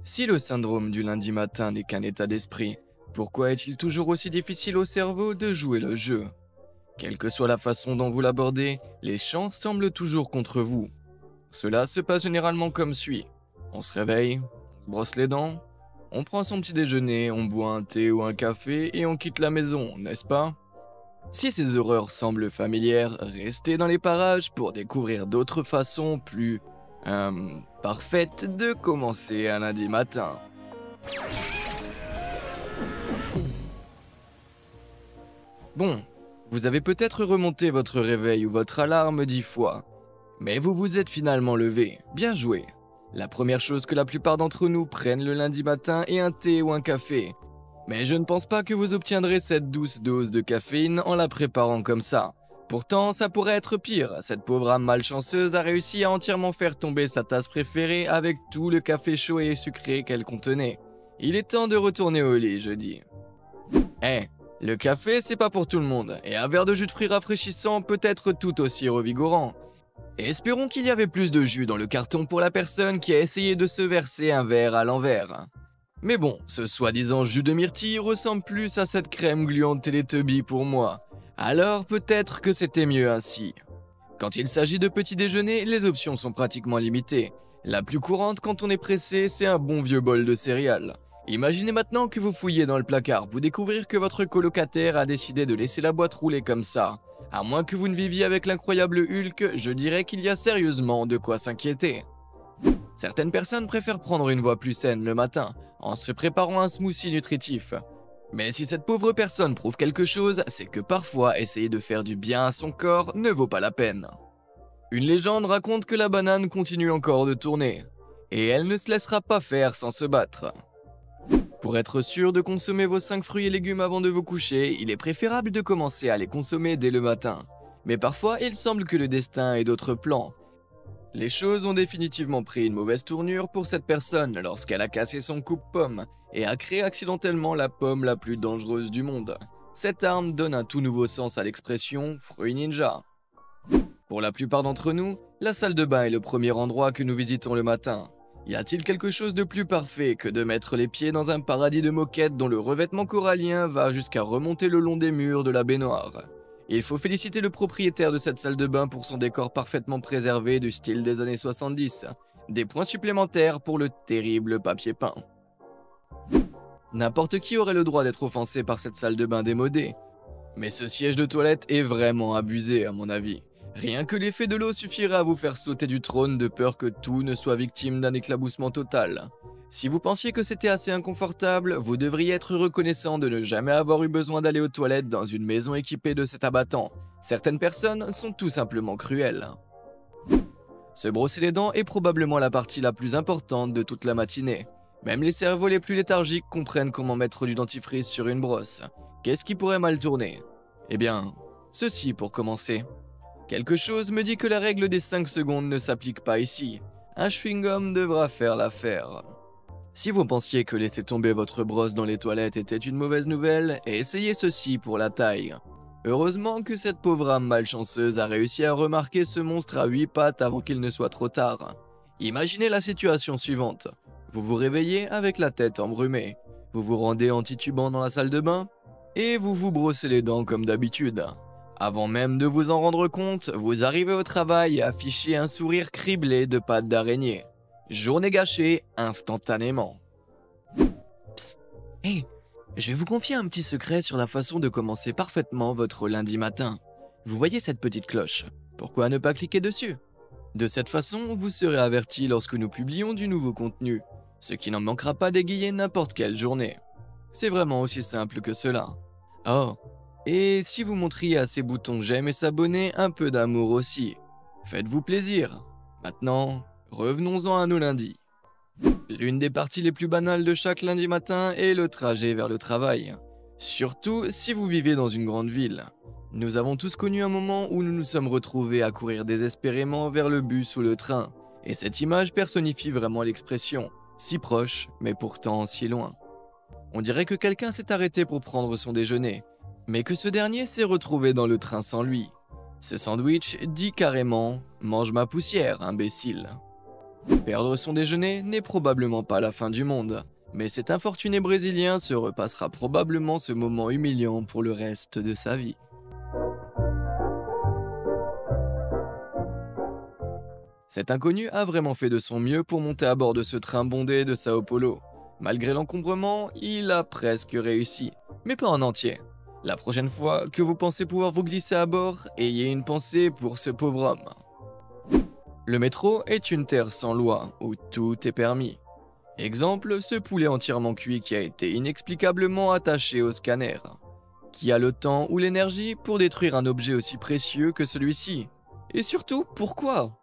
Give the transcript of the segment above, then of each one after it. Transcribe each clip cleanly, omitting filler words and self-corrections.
Si le syndrome du lundi matin n'est qu'un état d'esprit, pourquoi est-il toujours aussi difficile au cerveau de jouer le jeu? Quelle que soit la façon dont vous l'abordez, les chances semblent toujours contre vous. Cela se passe généralement comme suit. On se réveille, on se brosse les dents, on prend son petit déjeuner, on boit un thé ou un café et on quitte la maison, n'est-ce pas? Si ces horreurs semblent familières, restez dans les parages pour découvrir d'autres façons plus parfaites de commencer un lundi matin. Bon, vous avez peut-être remonté votre réveil ou votre alarme 10 fois, mais vous vous êtes finalement levé. Bien joué. La première chose que la plupart d'entre nous prennent le lundi matin est un thé ou un café. Mais je ne pense pas que vous obtiendrez cette douce dose de caféine en la préparant comme ça. Pourtant, ça pourrait être pire. Cette pauvre âme malchanceuse a réussi à entièrement faire tomber sa tasse préférée avec tout le café chaud et sucré qu'elle contenait. Il est temps de retourner au lit, je dis. Le café, c'est pas pour tout le monde, et un verre de jus de fruits rafraîchissant peut être tout aussi revigorant. Et espérons qu'il y avait plus de jus dans le carton pour la personne qui a essayé de se verser un verre à l'envers. Mais bon, ce soi-disant jus de myrtille ressemble plus à cette crème gluante Teletubby pour moi. Alors peut-être que c'était mieux ainsi. Quand il s'agit de petit déjeuner, les options sont pratiquement limitées. La plus courante quand on est pressé, c'est un bon vieux bol de céréales. Imaginez maintenant que vous fouillez dans le placard pour découvrir que votre colocataire a décidé de laisser la boîte rouler comme ça. À moins que vous ne viviez avec l'incroyable Hulk, je dirais qu'il y a sérieusement de quoi s'inquiéter. Certaines personnes préfèrent prendre une voie plus saine le matin, en se préparant un smoothie nutritif. Mais si cette pauvre personne prouve quelque chose, c'est que parfois essayer de faire du bien à son corps ne vaut pas la peine. Une légende raconte que la banane continue encore de tourner, et elle ne se laissera pas faire sans se battre. Pour être sûr de consommer vos 5 fruits et légumes avant de vous coucher, il est préférable de commencer à les consommer dès le matin. Mais parfois, il semble que le destin ait d'autres plans. Les choses ont définitivement pris une mauvaise tournure pour cette personne lorsqu'elle a cassé son coupe-pomme et a créé accidentellement la pomme la plus dangereuse du monde. Cette arme donne un tout nouveau sens à l'expression « fruit ninja ». Pour la plupart d'entre nous, la salle de bain est le premier endroit que nous visitons le matin. Y a-t-il quelque chose de plus parfait que de mettre les pieds dans un paradis de moquettes dont le revêtement corallien va jusqu'à remonter le long des murs de la baignoire? Il faut féliciter le propriétaire de cette salle de bain pour son décor parfaitement préservé du style des années 70. Des points supplémentaires pour le terrible papier peint. N'importe qui aurait le droit d'être offensé par cette salle de bain démodée. Mais ce siège de toilette est vraiment abusé à mon avis. Rien que l'effet de l'eau suffirait à vous faire sauter du trône de peur que tout ne soit victime d'un éclaboussement total. Si vous pensiez que c'était assez inconfortable, vous devriez être reconnaissant de ne jamais avoir eu besoin d'aller aux toilettes dans une maison équipée de cet abattant. Certaines personnes sont tout simplement cruelles. Se brosser les dents est probablement la partie la plus importante de toute la matinée. Même les cerveaux les plus léthargiques comprennent comment mettre du dentifrice sur une brosse. Qu'est-ce qui pourrait mal tourner? Eh bien, ceci pour commencer. Quelque chose me dit que la règle des 5 secondes ne s'applique pas ici. Un chewing-gum devra faire l'affaire. Si vous pensiez que laisser tomber votre brosse dans les toilettes était une mauvaise nouvelle, essayez ceci pour la taille. Heureusement que cette pauvre âme malchanceuse a réussi à remarquer ce monstre à 8 pattes avant qu'il ne soit trop tard. Imaginez la situation suivante. Vous vous réveillez avec la tête embrumée. Vous vous rendez en titubant dans la salle de bain et vous vous brossez les dents comme d'habitude. Avant même de vous en rendre compte, vous arrivez au travail et affichez un sourire criblé de pattes d'araignée. Journée gâchée instantanément. Psst, je vais vous confier un petit secret sur la façon de commencer parfaitement votre lundi matin. Vous voyez cette petite cloche? Pourquoi ne pas cliquer dessus? De cette façon, vous serez averti lorsque nous publions du nouveau contenu, ce qui n'en manquera pas d'égayer n'importe quelle journée. C'est vraiment aussi simple que cela. Oh, et si vous montriez à ces boutons j'aime et s'abonner un peu d'amour aussi. Faites-vous plaisir. Maintenant, revenons-en à nos lundis. L'une des parties les plus banales de chaque lundi matin est le trajet vers le travail. Surtout si vous vivez dans une grande ville. Nous avons tous connu un moment où nous nous sommes retrouvés à courir désespérément vers le bus ou le train. Et cette image personnifie vraiment l'expression. Si proche, mais pourtant si loin. On dirait que quelqu'un s'est arrêté pour prendre son déjeuner, mais que ce dernier s'est retrouvé dans le train sans lui. Ce sandwich dit carrément « mange ma poussière, imbécile ». Perdre son déjeuner n'est probablement pas la fin du monde, mais cet infortuné Brésilien se repassera probablement ce moment humiliant pour le reste de sa vie. Cet inconnu a vraiment fait de son mieux pour monter à bord de ce train bondé de Sao Paulo. Malgré l'encombrement, il a presque réussi, mais pas en entier. La prochaine fois que vous pensez pouvoir vous glisser à bord, ayez une pensée pour ce pauvre homme. Le métro est une terre sans loi, où tout est permis. Exemple, ce poulet entièrement cuit qui a été inexplicablement attaché au scanner. Qui a le temps ou l'énergie pour détruire un objet aussi précieux que celui-ci? Et surtout, pourquoi?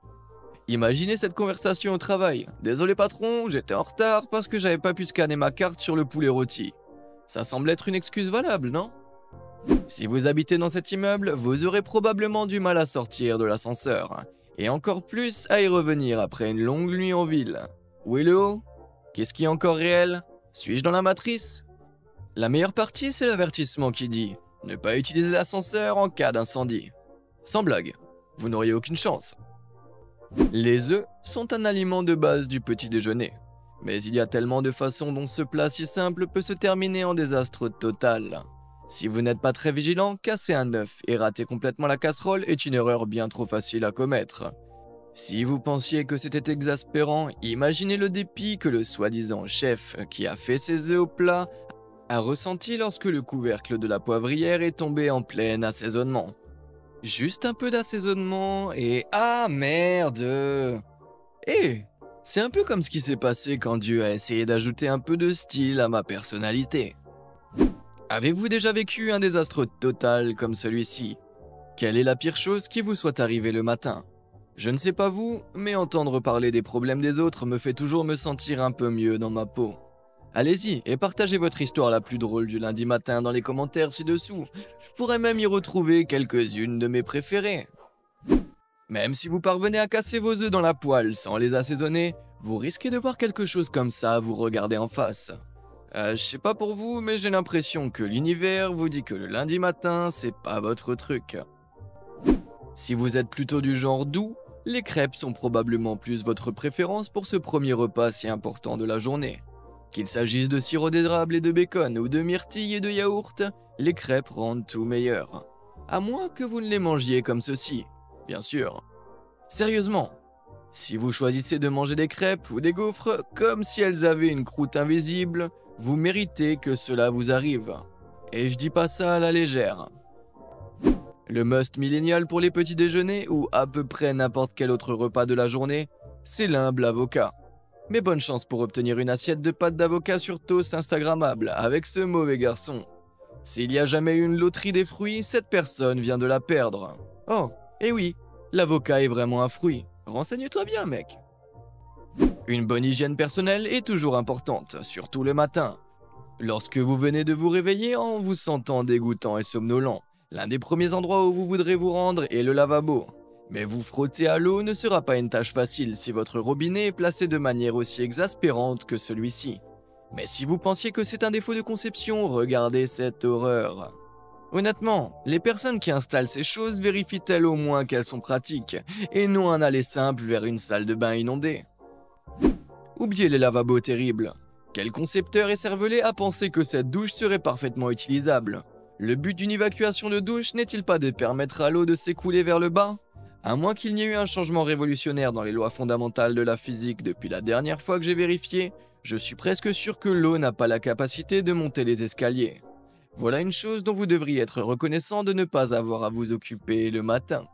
Imaginez cette conversation au travail. Désolé patron, j'étais en retard parce que j'avais pas pu scanner ma carte sur le poulet rôti. Ça semble être une excuse valable, non? Si vous habitez dans cet immeuble, vous aurez probablement du mal à sortir de l'ascenseur. Et encore plus à y revenir après une longue nuit en ville. Où est le haut? Qu'est-ce qui est encore réel? Suis-je dans la matrice? La meilleure partie, c'est l'avertissement qui dit « Ne pas utiliser l'ascenseur en cas d'incendie ». Sans blague, vous n'auriez aucune chance. Les œufs sont un aliment de base du petit déjeuner. Mais il y a tellement de façons dont ce plat si simple peut se terminer en désastre total. Si vous n'êtes pas très vigilant, casser un œuf et rater complètement la casserole est une erreur bien trop facile à commettre. Si vous pensiez que c'était exaspérant, imaginez le dépit que le soi-disant chef qui a fait ses œufs au plat a ressenti lorsque le couvercle de la poivrière est tombé en plein assaisonnement. Juste un peu d'assaisonnement et... Ah merde! C'est un peu comme ce qui s'est passé quand Dieu a essayé d'ajouter un peu de style à ma personnalité. Avez-vous déjà vécu un désastre total comme celui-ci? Quelle est la pire chose qui vous soit arrivée le matin? Je ne sais pas vous, mais entendre parler des problèmes des autres me fait toujours me sentir un peu mieux dans ma peau. Allez-y et partagez votre histoire la plus drôle du lundi matin dans les commentaires ci-dessous. Je pourrais même y retrouver quelques-unes de mes préférées. Même si vous parvenez à casser vos œufs dans la poêle sans les assaisonner, vous risquez de voir quelque chose comme ça vous regarder en face. Je sais pas pour vous, mais j'ai l'impression que l'univers vous dit que le lundi matin, c'est pas votre truc. Si vous êtes plutôt du genre doux, les crêpes sont probablement plus votre préférence pour ce premier repas si important de la journée. Qu'il s'agisse de sirop d'érable et de bacon ou de myrtille et de yaourt, les crêpes rendent tout meilleur. À moins que vous ne les mangiez comme ceci, bien sûr. Sérieusement, si vous choisissez de manger des crêpes ou des gaufres comme si elles avaient une croûte invisible, vous méritez que cela vous arrive. Et je dis pas ça à la légère. Le must millénial pour les petits déjeuners ou à peu près n'importe quel autre repas de la journée, c'est l'humble avocat. Mais bonne chance pour obtenir une assiette de pâte d'avocat sur toast instagrammable avec ce mauvais garçon. S'il n'y a jamais eu une loterie des fruits, cette personne vient de la perdre. Oh, et oui, l'avocat est vraiment un fruit. Renseigne-toi bien, mec. Une bonne hygiène personnelle est toujours importante, surtout le matin. Lorsque vous venez de vous réveiller en vous sentant dégoûtant et somnolent, l'un des premiers endroits où vous voudrez vous rendre est le lavabo. Mais vous frotter à l'eau ne sera pas une tâche facile si votre robinet est placé de manière aussi exaspérante que celui-ci. Mais si vous pensiez que c'est un défaut de conception, regardez cette horreur. Honnêtement, les personnes qui installent ces choses vérifient-elles au moins qu'elles sont pratiques, et non un aller simple vers une salle de bain inondée? Oubliez les lavabos terribles. Quel concepteur est cervelé à penser que cette douche serait parfaitement utilisable? Le but d'une évacuation de douche n'est-il pas de permettre à l'eau de s'écouler vers le bas? À moins qu'il n'y ait eu un changement révolutionnaire dans les lois fondamentales de la physique depuis la dernière fois que j'ai vérifié, je suis presque sûr que l'eau n'a pas la capacité de monter les escaliers. Voilà une chose dont vous devriez être reconnaissant de ne pas avoir à vous occuper le matin.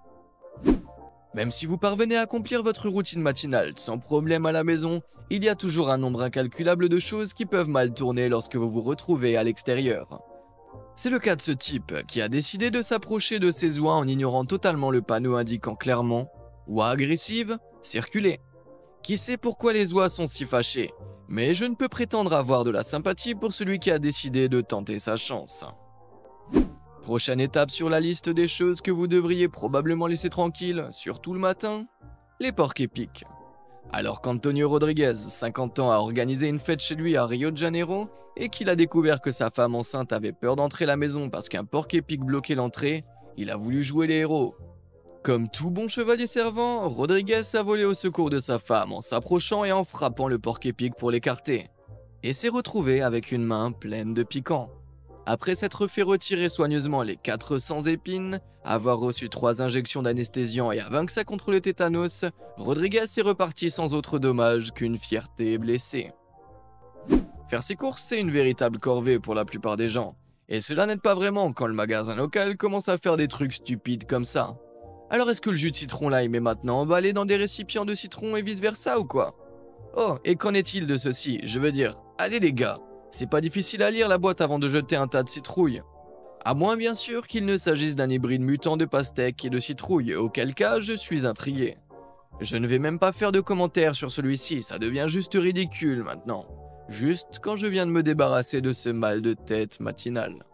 Même si vous parvenez à accomplir votre routine matinale sans problème à la maison, il y a toujours un nombre incalculable de choses qui peuvent mal tourner lorsque vous vous retrouvez à l'extérieur. C'est le cas de ce type qui a décidé de s'approcher de ses oies en ignorant totalement le panneau indiquant clairement « Oie agressive, circulez ». Qui sait pourquoi les oies sont si fâchées, mais je ne peux prétendre avoir de la sympathie pour celui qui a décidé de tenter sa chance. Prochaine étape sur la liste des choses que vous devriez probablement laisser tranquilles, surtout le matin, les porcs épics. Alors qu'Antonio Rodriguez, 50 ans, a organisé une fête chez lui à Rio de Janeiro et qu'il a découvert que sa femme enceinte avait peur d'entrer à la maison parce qu'un porc épic bloquait l'entrée, il a voulu jouer les héros. Comme tout bon chevalier servant, Rodriguez a volé au secours de sa femme en s'approchant et en frappant le porc-épic pour l'écarter, et s'est retrouvé avec une main pleine de piquants. Après s'être fait retirer soigneusement les 400 épines, avoir reçu 3 injections d'anesthésiant et avoir vaincu contre le tétanos, Rodriguez est reparti sans autre dommage qu'une fierté blessée. Faire ses courses, c'est une véritable corvée pour la plupart des gens, et cela n'aide pas vraiment quand le magasin local commence à faire des trucs stupides comme ça. Alors est-ce que le jus de citron lime est maintenant emballé dans des récipients de citron et vice versa ou quoi? Oh, et qu'en est-il de ceci? Je veux dire, allez les gars, c'est pas difficile à lire la boîte avant de jeter un tas de citrouilles. À moins bien sûr qu'il ne s'agisse d'un hybride mutant de pastèque et de citrouille, auquel cas je suis intrigué. Je ne vais même pas faire de commentaires sur celui-ci, ça devient juste ridicule maintenant. Juste quand je viens de me débarrasser de ce mal de tête matinal.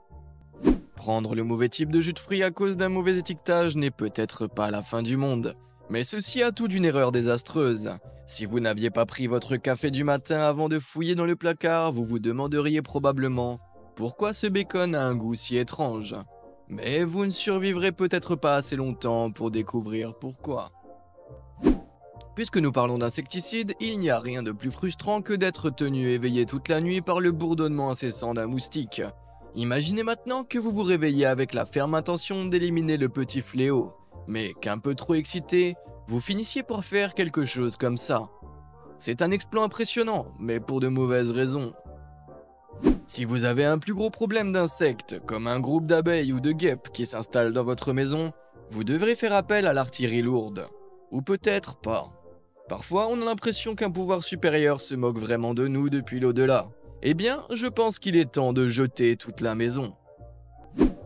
Prendre le mauvais type de jus de fruits à cause d'un mauvais étiquetage n'est peut-être pas la fin du monde, mais ceci a tout d'une erreur désastreuse. Si vous n'aviez pas pris votre café du matin avant de fouiller dans le placard, vous vous demanderiez probablement pourquoi ce bacon a un goût si étrange. Mais vous ne survivrez peut-être pas assez longtemps pour découvrir pourquoi. Puisque nous parlons d'insecticides, il n'y a rien de plus frustrant que d'être tenu éveillé toute la nuit par le bourdonnement incessant d'un moustique. Imaginez maintenant que vous vous réveillez avec la ferme intention d'éliminer le petit fléau, mais qu'un peu trop excité, vous finissiez par faire quelque chose comme ça. C'est un exploit impressionnant, mais pour de mauvaises raisons. Si vous avez un plus gros problème d'insectes, comme un groupe d'abeilles ou de guêpes qui s'installent dans votre maison, vous devrez faire appel à l'artillerie lourde. Ou peut-être pas. Parfois, on a l'impression qu'un pouvoir supérieur se moque vraiment de nous depuis l'au-delà. Eh bien, je pense qu'il est temps de jeter toute la maison.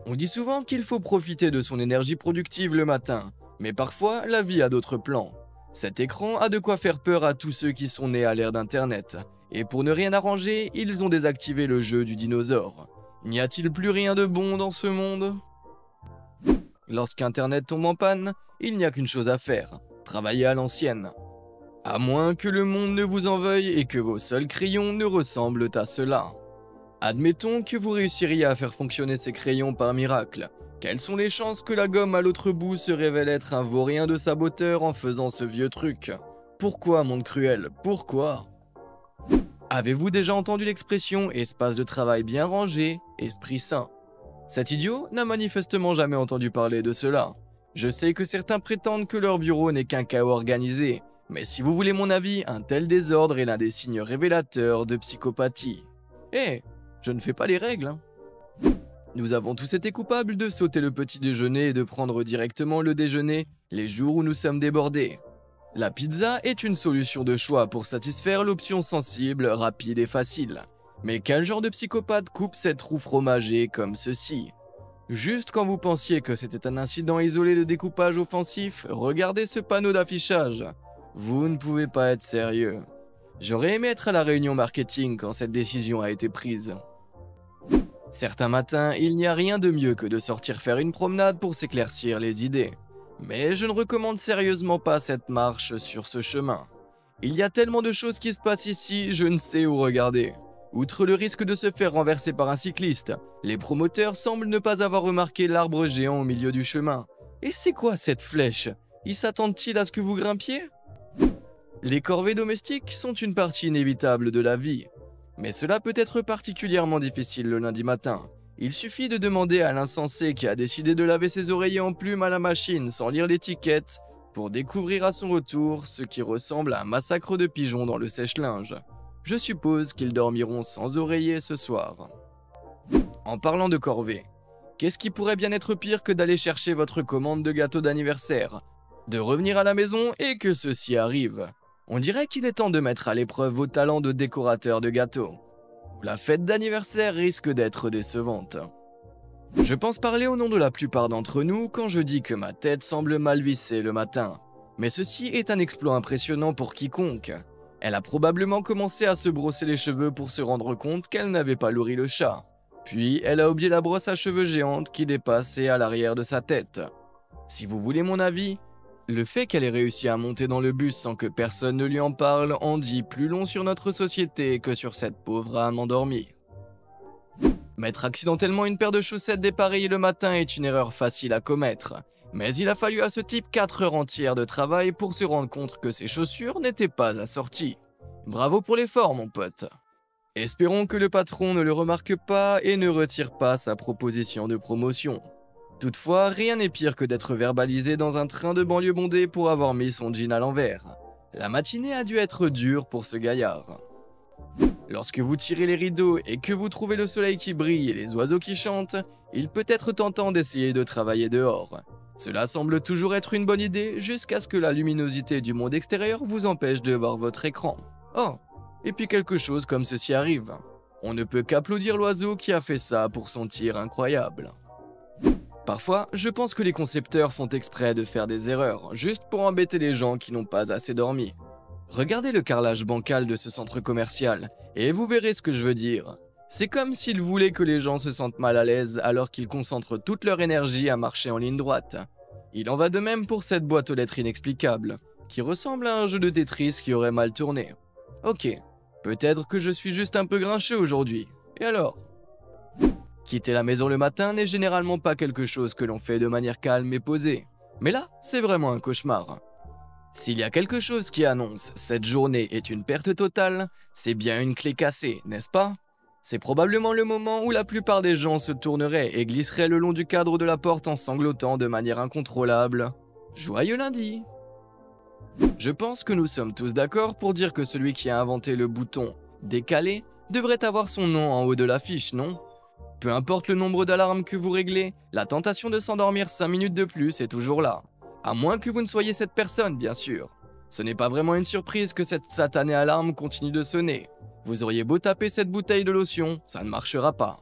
On dit souvent qu'il faut profiter de son énergie productive le matin, mais parfois, la vie a d'autres plans. Cet écran a de quoi faire peur à tous ceux qui sont nés à l'ère d'Internet, et pour ne rien arranger, ils ont désactivé le jeu du dinosaure. N'y a-t-il plus rien de bon dans ce monde? Lorsqu'Internet tombe en panne, il n'y a qu'une chose à faire, travailler à l'ancienne. À moins que le monde ne vous en veuille et que vos seuls crayons ne ressemblent à cela. Admettons que vous réussiriez à faire fonctionner ces crayons par miracle. Quelles sont les chances que la gomme à l'autre bout se révèle être un vaurien de saboteur en faisant ce vieux truc? Pourquoi, monde cruel? Pourquoi? Avez-vous déjà entendu l'expression « espace de travail bien rangé, esprit sain » ? Cet idiot n'a manifestement jamais entendu parler de cela. Je sais que certains prétendent que leur bureau n'est qu'un chaos organisé, mais si vous voulez mon avis, un tel désordre est l'un des signes révélateurs de psychopathie. Je ne fais pas les règles, hein. Nous avons tous été coupables de sauter le petit déjeuner et de prendre directement le déjeuner les jours où nous sommes débordés. La pizza est une solution de choix pour satisfaire l'option sensible, rapide et facile. Mais quel genre de psychopathe coupe cette roue fromagée comme ceci? Juste quand vous pensiez que c'était un incident isolé de découpage offensif, regardez ce panneau d'affichage. Vous ne pouvez pas être sérieux. J'aurais aimé être à la réunion marketing quand cette décision a été prise. Certains matins, il n'y a rien de mieux que de sortir faire une promenade pour s'éclaircir les idées. Mais je ne recommande sérieusement pas cette marche sur ce chemin. Il y a tellement de choses qui se passent ici, je ne sais où regarder. Outre le risque de se faire renverser par un cycliste, les promoteurs semblent ne pas avoir remarqué l'arbre géant au milieu du chemin. Et c'est quoi cette flèche? Ils s'attendent-ils à ce que vous grimpiez? Les corvées domestiques sont une partie inévitable de la vie. Mais cela peut être particulièrement difficile le lundi matin. Il suffit de demander à l'insensé qui a décidé de laver ses oreillers en plumes à la machine sans lire l'étiquette pour découvrir à son retour ce qui ressemble à un massacre de pigeons dans le sèche-linge. Je suppose qu'ils dormiront sans oreiller ce soir. En parlant de corvée, qu'est-ce qui pourrait bien être pire que d'aller chercher votre commande de gâteau d'anniversaire, de revenir à la maison et que ceci arrive? On dirait qu'il est temps de mettre à l'épreuve vos talents de décorateur de gâteaux. La fête d'anniversaire risque d'être décevante. Je pense parler au nom de la plupart d'entre nous quand je dis que ma tête semble mal vissée le matin. Mais ceci est un exploit impressionnant pour quiconque. Elle a probablement commencé à se brosser les cheveux pour se rendre compte qu'elle n'avait pas nourri le chat. Puis elle a oublié la brosse à cheveux géante qui dépassait à l'arrière de sa tête. Si vous voulez mon avis, le fait qu'elle ait réussi à monter dans le bus sans que personne ne lui en parle en dit plus long sur notre société que sur cette pauvre âme endormie. Mettre accidentellement une paire de chaussettes dépareillées le matin est une erreur facile à commettre, Mais il a fallu à ce type 4 heures entières de travail pour se rendre compte que ses chaussures n'étaient pas assorties. Bravo pour l'effort, mon pote. Espérons que le patron ne le remarque pas et ne retire pas sa proposition de promotion. Toutefois, rien n'est pire que d'être verbalisé dans un train de banlieue bondé pour avoir mis son jean à l'envers. La matinée a dû être dure pour ce gaillard. Lorsque vous tirez les rideaux et que vous trouvez le soleil qui brille et les oiseaux qui chantent, il peut être tentant d'essayer de travailler dehors. Cela semble toujours être une bonne idée jusqu'à ce que la luminosité du monde extérieur vous empêche de voir votre écran. Oh, et puis quelque chose comme ceci arrive. On ne peut qu'applaudir l'oiseau qui a fait ça pour son tir incroyable. Parfois, je pense que les concepteurs font exprès de faire des erreurs, juste pour embêter les gens qui n'ont pas assez dormi. Regardez le carrelage bancal de ce centre commercial, et vous verrez ce que je veux dire. C'est comme s'ils voulaient que les gens se sentent mal à l'aise alors qu'ils concentrent toute leur énergie à marcher en ligne droite. Il en va de même pour cette boîte aux lettres inexplicable, qui ressemble à un jeu de Tetris qui aurait mal tourné. Ok, peut-être que je suis juste un peu grincheux aujourd'hui. Et alors ? Quitter la maison le matin n'est généralement pas quelque chose que l'on fait de manière calme et posée. Mais là, c'est vraiment un cauchemar. S'il y a quelque chose qui annonce « cette journée est une perte totale », c'est bien une clé cassée, n'est-ce pas ? C'est probablement le moment où la plupart des gens se tourneraient et glisseraient le long du cadre de la porte en sanglotant de manière incontrôlable. Joyeux lundi! Je pense que nous sommes tous d'accord pour dire que celui qui a inventé le bouton « décaler » devrait avoir son nom en haut de l'affiche, non ? Peu importe le nombre d'alarmes que vous réglez, la tentation de s'endormir 5 minutes de plus est toujours là. À moins que vous ne soyez cette personne, bien sûr. Ce n'est pas vraiment une surprise que cette satanée alarme continue de sonner. Vous auriez beau taper cette bouteille de lotion, ça ne marchera pas.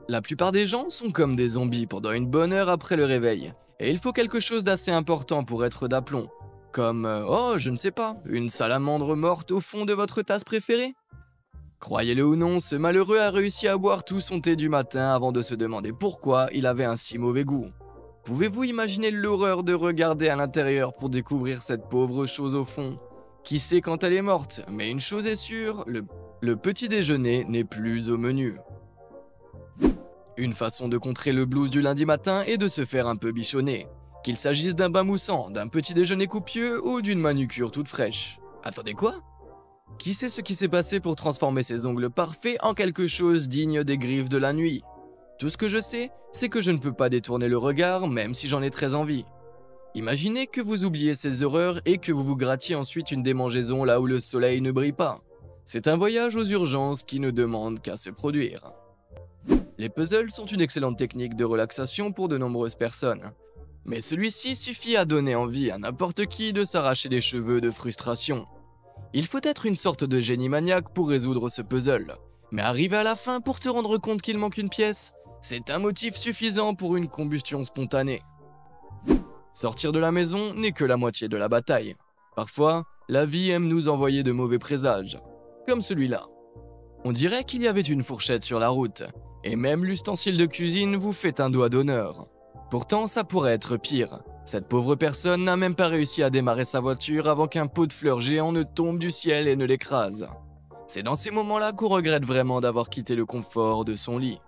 La plupart des gens sont comme des zombies pendant une bonne heure après le réveil, et il faut quelque chose d'assez important pour être d'aplomb. Comme, oh, je ne sais pas, une salamandre morte au fond de votre tasse préférée ? Croyez-le ou non, ce malheureux a réussi à boire tout son thé du matin avant de se demander pourquoi il avait un si mauvais goût. Pouvez-vous imaginer l'horreur de regarder à l'intérieur pour découvrir cette pauvre chose au fond ? Qui sait quand elle est morte, mais une chose est sûre, le petit déjeuner n'est plus au menu. Une façon de contrer le blues du lundi matin est de se faire un peu bichonner. Qu'il s'agisse d'un bain moussant, d'un petit déjeuner copieux ou d'une manucure toute fraîche. Attendez quoi ? Qui sait ce qui s'est passé pour transformer ses ongles parfaits en quelque chose digne des griffes de la nuit ? Tout ce que je sais, c'est que je ne peux pas détourner le regard même si j'en ai très envie. Imaginez que vous oubliez ces horreurs et que vous vous grattiez ensuite une démangeaison là où le soleil ne brille pas. C'est un voyage aux urgences qui ne demande qu'à se produire. Les puzzles sont une excellente technique de relaxation pour de nombreuses personnes. Mais celui-ci suffit à donner envie à n'importe qui de s'arracher les cheveux de frustration. Il faut être une sorte de génie maniaque pour résoudre ce puzzle. Mais arriver à la fin pour se rendre compte qu'il manque une pièce, c'est un motif suffisant pour une combustion spontanée. Sortir de la maison n'est que la moitié de la bataille. Parfois, la vie aime nous envoyer de mauvais présages, comme celui-là. On dirait qu'il y avait une fourchette sur la route, et même l'ustensile de cuisine vous fait un doigt d'honneur. Pourtant, ça pourrait être pire. Cette pauvre personne n'a même pas réussi à démarrer sa voiture avant qu'un pot de fleurs géant ne tombe du ciel et ne l'écrase. C'est dans ces moments-là qu'on regrette vraiment d'avoir quitté le confort de son lit.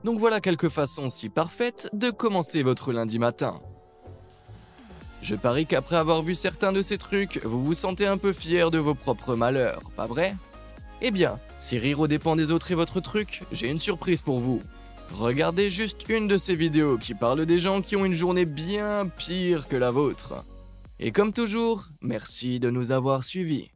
Donc voilà quelques façons si parfaites de commencer votre lundi matin. Je parie qu'après avoir vu certains de ces trucs, vous vous sentez un peu fier de vos propres malheurs, pas vrai ? Eh bien, si rire aux dépens des autres est votre truc, j'ai une surprise pour vous. Regardez juste une de ces vidéos qui parle des gens qui ont une journée bien pire que la vôtre. Et comme toujours, merci de nous avoir suivis.